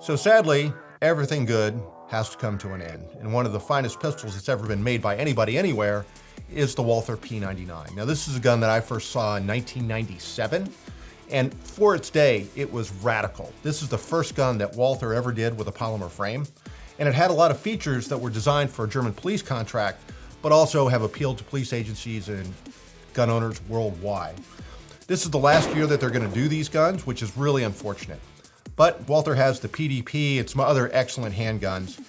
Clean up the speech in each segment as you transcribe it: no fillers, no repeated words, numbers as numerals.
So sadly, everything good has to come to an end. And one of the finest pistols that's ever been made by anybody anywhere is the Walther P99. Now this is a gun that I first saw in 1997. And for its day, it was radical. This is the first gun that Walther ever did with a polymer frame. And it had a lot of features that were designed for a German police contract, but also have appealed to police agencies and gun owners worldwide. This is the last year that they're going to do these guns, which is really unfortunate. But Walther has the PDP and some other excellent handguns.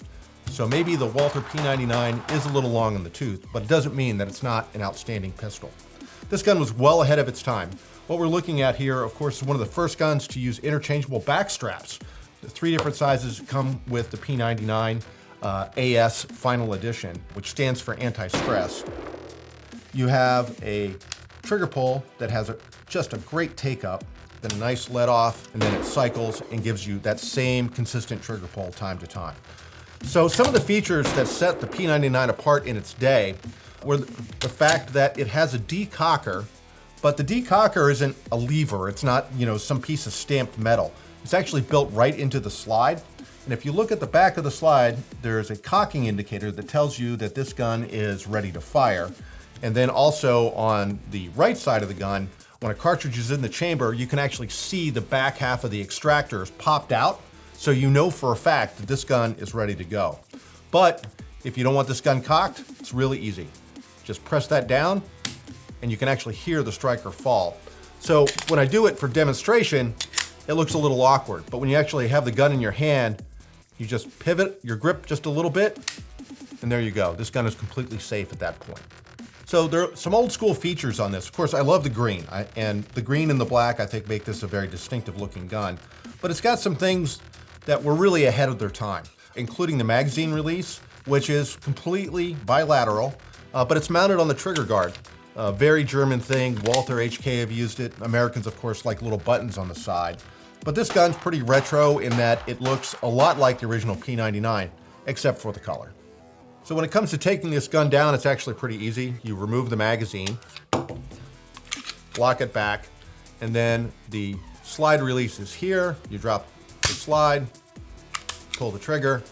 So maybe the Walther P99 is a little long in the tooth, but it doesn't mean that it's not an outstanding pistol. This gun was well ahead of its time. What we're looking at here, of course, is one of the first guns to use interchangeable back straps. The 3 different sizes come with the P99 AS Final Edition, which stands for anti-stress. You have a trigger pull that has just a great take-up, then a nice let off, and then it cycles and gives you that same consistent trigger pull time to time. So some of the features that set the P99 apart in its day were the fact that it has a decocker, but the decocker isn't a lever. It's not, some piece of stamped metal. It's actually built right into the slide. And if you look at the back of the slide, there's a cocking indicator that tells you that this gun is ready to fire. And then also on the right side of the gun, when a cartridge is in the chamber, you can actually see the back half of the extractors popped out, so you know for a fact that this gun is ready to go. But if you don't want this gun cocked, it's really easy. Just press that down, and you can actually hear the striker fall. So when I do it for demonstration, it looks a little awkward, but when you actually have the gun in your hand, you just pivot your grip just a little bit, and there you go. This gun is completely safe at that point. So there are some old school features on this. Of course, I love the green, and the green and the black I think make this a very distinctive looking gun. But it's got some things that were really ahead of their time, including the magazine release, which is completely bilateral, but it's mounted on the trigger guard. A very German thing. Walther, HK have used it. Americans, of course, like little buttons on the side. But this gun's pretty retro in that it looks a lot like the original P99, except for the color. So when it comes to taking this gun down, it's actually pretty easy. You remove the magazine, lock it back, and then the slide release is here. You drop the slide, pull the trigger,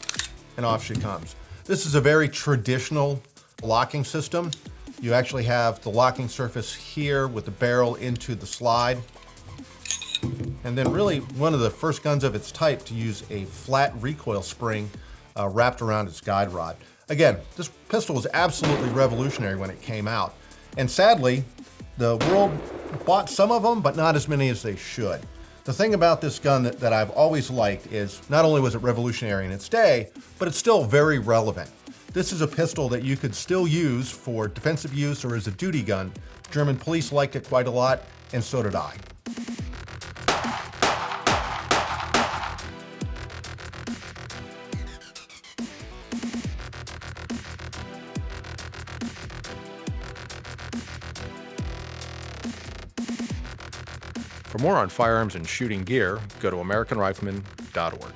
and off she comes. This is a very traditional locking system. You actually have the locking surface here with the barrel into the slide. And then really one of the first guns of its type to use a flat recoil spring wrapped around its guide rod. Again, this pistol was absolutely revolutionary when it came out. And sadly, the world bought some of them, but not as many as they should. The thing about this gun that I've always liked is not only was it revolutionary in its day, but it's still very relevant. This is a pistol that you could still use for defensive use or as a duty gun. German police liked it quite a lot, and so did I. For more on firearms and shooting gear, go to AmericanRifleman.org.